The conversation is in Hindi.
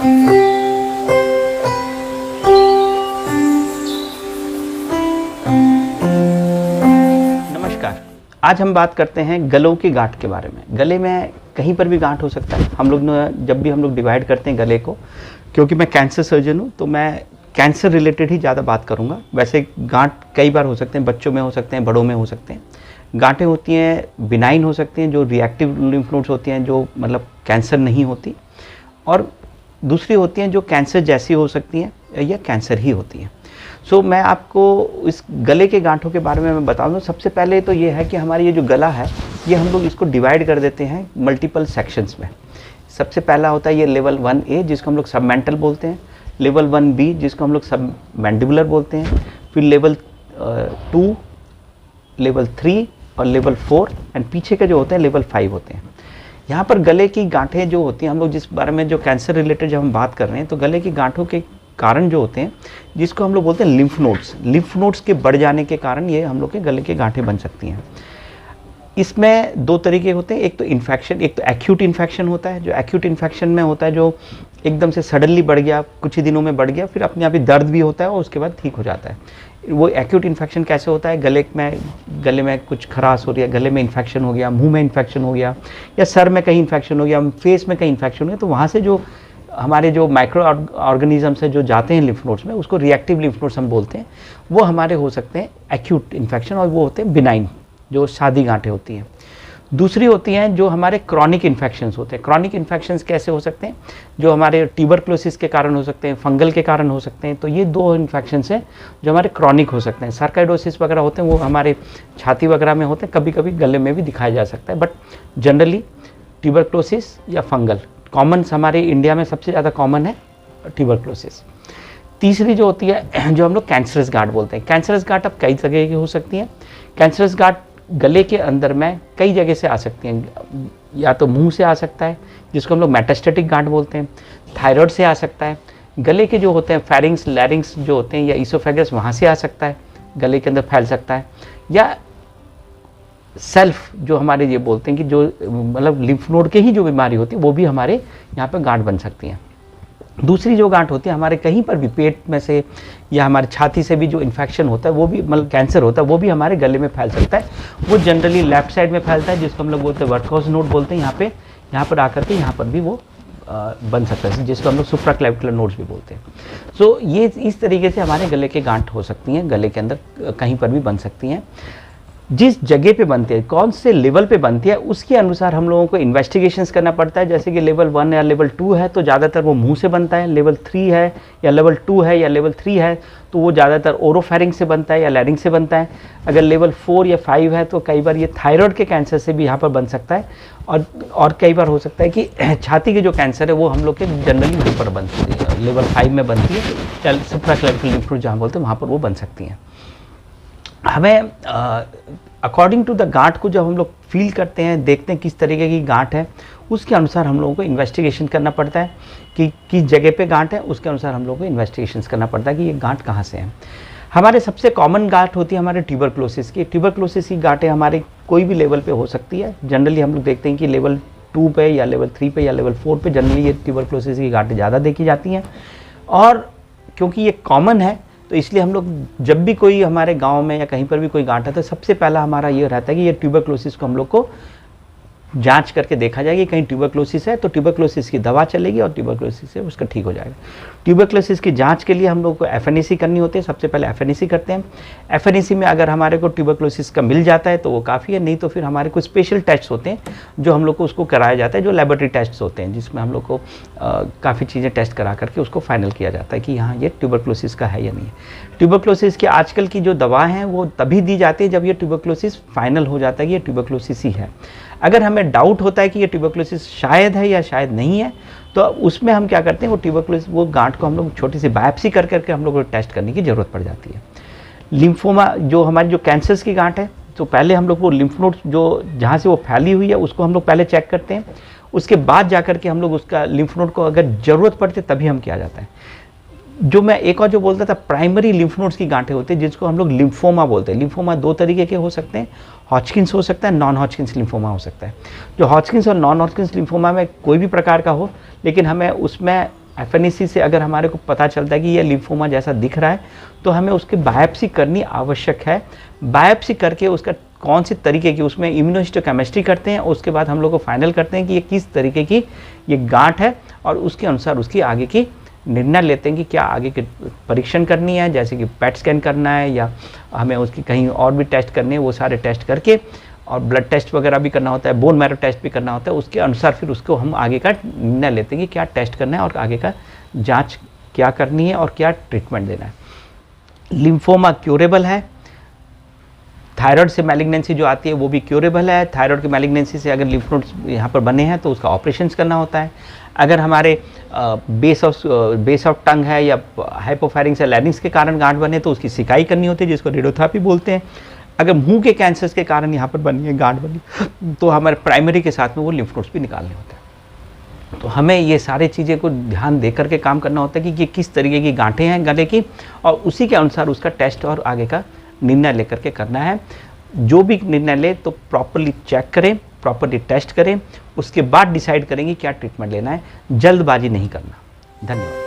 नमस्कार। आज हम बात करते हैं गलों की गांठ के बारे में। गले में कहीं पर भी गांठ हो सकता है। हम लोग जब भी हम लोग डिवाइड करते हैं गले को, क्योंकि मैं कैंसर सर्जन हूँ तो मैं कैंसर रिलेटेड ही ज़्यादा बात करूँगा। वैसे गांठ कई बार हो सकते हैं, बच्चों में हो सकते हैं, बड़ों में हो सकते हैं। गांठें होती हैं बिनाइन हो सकती हैं, जो रिएक्टिव लिम्फ नोड्स होती हैं, जो मतलब कैंसर नहीं होती, और दूसरी होती हैं जो कैंसर जैसी हो सकती हैं या कैंसर ही होती हैं। सो मैं आपको इस गले के गांठों के बारे में मैं बता दूं। सबसे पहले तो ये है कि हमारी ये जो गला है, ये हम लोग इसको डिवाइड कर देते हैं मल्टीपल सेक्शंस में। सबसे पहला होता है ये लेवल 1A, जिसको हम लोग सबमेंटल बोलते हैं, लेवल 1B जिसको हम लोग सब मैंडिबुलर बोलते हैं, फिर लेवल 2, लेवल 3 और लेवल 4, एंड पीछे के जो होते हैं लेवल 5 होते हैं। यहाँ पर गले की गांठें जो होती हैं, हम लोग जिस बारे में जो कैंसर रिलेटेड जब हम बात कर रहे हैं, तो गले की गांठों के कारण जो होते हैं, जिसको हम लोग बोलते हैं लिम्फ नोड्स के बढ़ जाने के कारण ये हम लोग के गले के गांठें बन सकती हैं। इसमें दो तरीके होते हैं, एक तो इन्फेक्शन, एक तो एक्यूट इन्फेक्शन होता है। जो एक्यूट इन्फेक्शन में होता है, जो एकदम से सडनली बढ़ गया, कुछ ही दिनों में बढ़ गया, फिर अपने आप ही दर्द भी होता है और उसके बाद ठीक हो जाता है। वो एक्यूट इन्फेक्शन कैसे होता है? गले में कुछ खराश हो रही है, गले में इन्फेक्शन हो गया, मुंह में इन्फेक्शन हो गया, या सर में कहीं इन्फेक्शन हो गया, फेस में कहीं इन्फेक्शन हो गया, तो वहाँ से जो हमारे जो माइक्रो ऑर्गेनिजम्स है जो जाते हैं लिम्फ नोड्स में, उसको रिएक्टिव लिम्फ नोड्स हम बोलते हैं। वो हमारे हो सकते हैं एक्यूट इन्फेक्शन, और वो होते हैं बिनाइन, जो सादी गांठें होती हैं। दूसरी होती हैं जो हमारे क्रॉनिक इन्फेक्शंस होते हैं। क्रॉनिक इन्फेक्शंस कैसे हो सकते हैं? जो हमारे ट्यूबरक्लोसिस के कारण हो सकते हैं, फंगल के कारण हो सकते हैं। तो ये दो इन्फेक्शंस हैं जो हमारे क्रॉनिक हो सकते हैं। सर्काइडोसिस वगैरह होते हैं, वो हमारे छाती वगैरह में होते हैं, कभी कभी गले में भी दिखाया जा सकता है, बट जनरली ट्यूबरक्लोसिस या फंगल कॉमन, हमारे इंडिया में सबसे ज़्यादा कॉमन है ट्यूबरक्लोसिस। तीसरी जो होती है, जो हम लोग कैंसरस गांठ बोलते हैं। कैंसरस गांठ अब कई जगह की हो सकती हैं। कैंसरस गांठ गले के अंदर में कई जगह से आ सकती हैं। या तो मुंह से आ सकता है, जिसको हम लोग मेटास्टेटिक गांठ बोलते हैं, थायराइड से आ सकता है, गले के जो होते हैं फेरिंग्स, लैरिंग्स जो होते हैं, या ईसोफेगस, वहाँ से आ सकता है, गले के अंदर फैल सकता है, या सेल्फ जो हमारे ये बोलते हैं कि जो मतलब लिम्फ नोड के ही जो बीमारी होती है, वो भी हमारे यहाँ पर गांठ बन सकती हैं। दूसरी जो गांठ होती है हमारे कहीं पर भी पेट में से या हमारे छाती से भी जो इन्फेक्शन होता है, वो भी मतलब कैंसर होता है, वो भी हमारे गले में फैल सकता है। वो जनरली लेफ्ट साइड में फैलता है, जिसको हम लोग बोलते हैं वर्कोस नोड बोलते हैं। यहाँ पर आकर के यहाँ पर भी वो बन सकता है, जिसको हम लोग सुप्राक्लेविकुलर नोड्स भी बोलते हैं। सो ये इस तरीके से हमारे गले के गांठ हो सकती हैं, गले के अंदर कहीं पर भी बन सकती हैं। जिस जगह पे बनती है, कौन से लेवल पे बनती है, उसके अनुसार हम लोगों को इन्वेस्टिगेशंस करना पड़ता है। जैसे कि लेवल 1 या लेवल 2 है तो ज़्यादातर वो मुंह से बनता है, लेवल 3 है या लेवल 2 है या लेवल 3 है तो वो ज़्यादातर ओरोफेरिंग से बनता है या लैरिंग से बनता है। अगर लेवल 4 या 5 है तो कई बार ये थायराइड के कैंसर से भी यहाँ पर बन सकता है, और कई बार हो सकता है कि छाती के जो कैंसर है वो हम लोग के जनरली वहीं पर बनती है, लेवल 5 में बनती है, या सुप्राक्लेविकुलर लिम्फ नोड जहाँ बोलते हैं वहाँ पर वो बन सकती हैं। हमें अकॉर्डिंग टू द गांठ को जब हम लोग फील करते हैं, देखते हैं किस तरीके की गांठ है, उसके अनुसार हम लोगों को इन्वेस्टिगेशन करना पड़ता है कि किस जगह पे गांठ है, उसके अनुसार हम लोगों को इन्वेस्टिगेशंस करना पड़ता है कि ये गांठ कहाँ से है। हमारे सबसे कॉमन गांठ होती है हमारे ट्यूबरक्लोसिस की। ट्यूबरक्लोसिस की गांठें हमारे कोई भी लेवल पे हो सकती है। जनरली हम लोग देखते हैं कि लेवल 2 पे या लेवल 3 पे या लेवल 4 पे जनरली ये ट्यूबरक्लोसिस की गांठें ज़्यादा देखी जाती हैं। और क्योंकि ये कॉमन है तो इसलिए हम लोग जब भी कोई हमारे गांव में या कहीं पर भी कोई गांठ है, तो सबसे पहला हमारा ये रहता है कि ये ट्यूबरक्लोसिस को हम लोग को जांच करके देखा जाएगा कि कहीं ट्यूबरक्लोसिस है, तो ट्यूबरक्लोसिस की दवा चलेगी और ट्यूबरक्लोसिस से उसका ठीक हो जाएगा। ट्यूबरक्लोसिस की जांच के लिए हम लोग को एफएनएसी करनी होती है। सबसे पहले एफएनएसी करते हैं। एफएनएसी में अगर हमारे को ट्यूबरक्लोसिस का मिल जाता है तो वो काफ़ी है, नहीं तो फिर हमारे कुछ स्पेशल टेस्ट होते हैं जो हम लोग को उसको कराया जाता है, जो लेबोरेटरी टेस्ट होते हैं, जिसमें हम लोग को काफ़ी चीज़ें टेस्ट करा करके उसको फाइनल किया जाता है कि हाँ ये ट्यूबरक्लोसिस का है या नहीं है। ट्यूबरक्लोसिस की आजकल की जो दवा हैं वो तभी दी जाती है जब ये ट्यूबरक्लोसिस फाइनल हो जाता है कि ये ट्यूबरक्लोसिस ही है। अगर हमें डाउट होता है कि ये ट्यूबरक्लोसिस शायद है या शायद नहीं है, तो उसमें हम क्या करते हैं, वो ट्यूबरक्लोसिस वो गांठ को हम लोग छोटी सी बायोप्सी कर करके हम लोग को टेस्ट करने की ज़रूरत पड़ जाती है। लिम्फोमा जो हमारी जो कैंसर्स की गांठ है, तो पहले हम लोग वो लिम्फ नोड्स जो जहाँ से वो फैली हुई है उसको हम लोग पहले चेक करते हैं। उसके बाद जाकर के हम लोग उसका लिम्फ नोड को अगर ज़रूरत पड़ती है तभी हम किया जाता है। जो मैं एक और जो बोलता था, प्राइमरी लिम्फ नोड्स की गांठें होती है जिसको हम लोग लिम्फोमा बोलते हैं। लिम्फोमा दो तरीके के हो सकते हैं, हॉजकिंस हो सकता है, नॉन हॉजकिंस लिम्फोमा हो सकता है। जो हॉजकिंस और नॉन हॉजकिंस लिम्फोमा में कोई भी प्रकार का हो, लेकिन हमें उसमें एफएनएसी से अगर हमारे को पता चलता है कि ये लिम्फोमा जैसा दिख रहा है तो हमें उसकी बायोप्सी करनी आवश्यक है। बायोप्सी करके उसका कौन सी तरीके की, उसमें इम्यूनोहिस्टोकेमिस्ट्री करते हैं, उसके बाद हम लोग को फाइनल करते हैं कि ये किस तरीके की ये गांठ है और उसके अनुसार उसकी आगे की निर्णय लेते हैं कि क्या आगे के परीक्षण करनी है, जैसे कि पेट स्कैन करना है या हमें उसकी कहीं और भी टेस्ट करने हैं, वो सारे टेस्ट करके और ब्लड टेस्ट वगैरह भी करना होता है, बोन मैरो टेस्ट भी करना होता है। उसके अनुसार फिर उसको हम आगे का निर्णय लेते हैं कि क्या टेस्ट करना है और आगे का जांच क्या करनी है और क्या ट्रीटमेंट देना है। लिम्फोमा क्यूरेबल है। थायराइड से मैलिग्नेंसी जो आती है वो भी क्यूरेबल है। थायराइड की मैलिग्नेंसी से अगर लिम्फ नोड्स यहाँ पर बने हैं तो उसका ऑपरेशन करना होता है। अगर हमारे बेस ऑफ टंग है या हाइपोफैरिंग्स या लैरिंग्स के कारण गांठ बने तो उसकी सिकाई करनी होती है, जिसको रेडियोथेरेपी बोलते हैं। अगर मुंह के कैंसर्स के कारण यहाँ पर बनी है, गांठ बनी, तो हमारे प्राइमरी के साथ में वो लिम्फ नोड्स भी निकालने होते हैं। तो हमें ये सारी चीज़ें को ध्यान दे करके काम करना होता है कि ये किस तरीके की गांठें हैं गले की, और उसी के अनुसार उसका टेस्ट और आगे का निर्णय लेकर के करना है। जो भी निर्णय ले तो प्रॉपरली चेक करें, प्रॉपरली टेस्ट करें, उसके बाद डिसाइड करेंगे क्या ट्रीटमेंट लेना है। जल्दबाजी नहीं करना। धन्यवाद।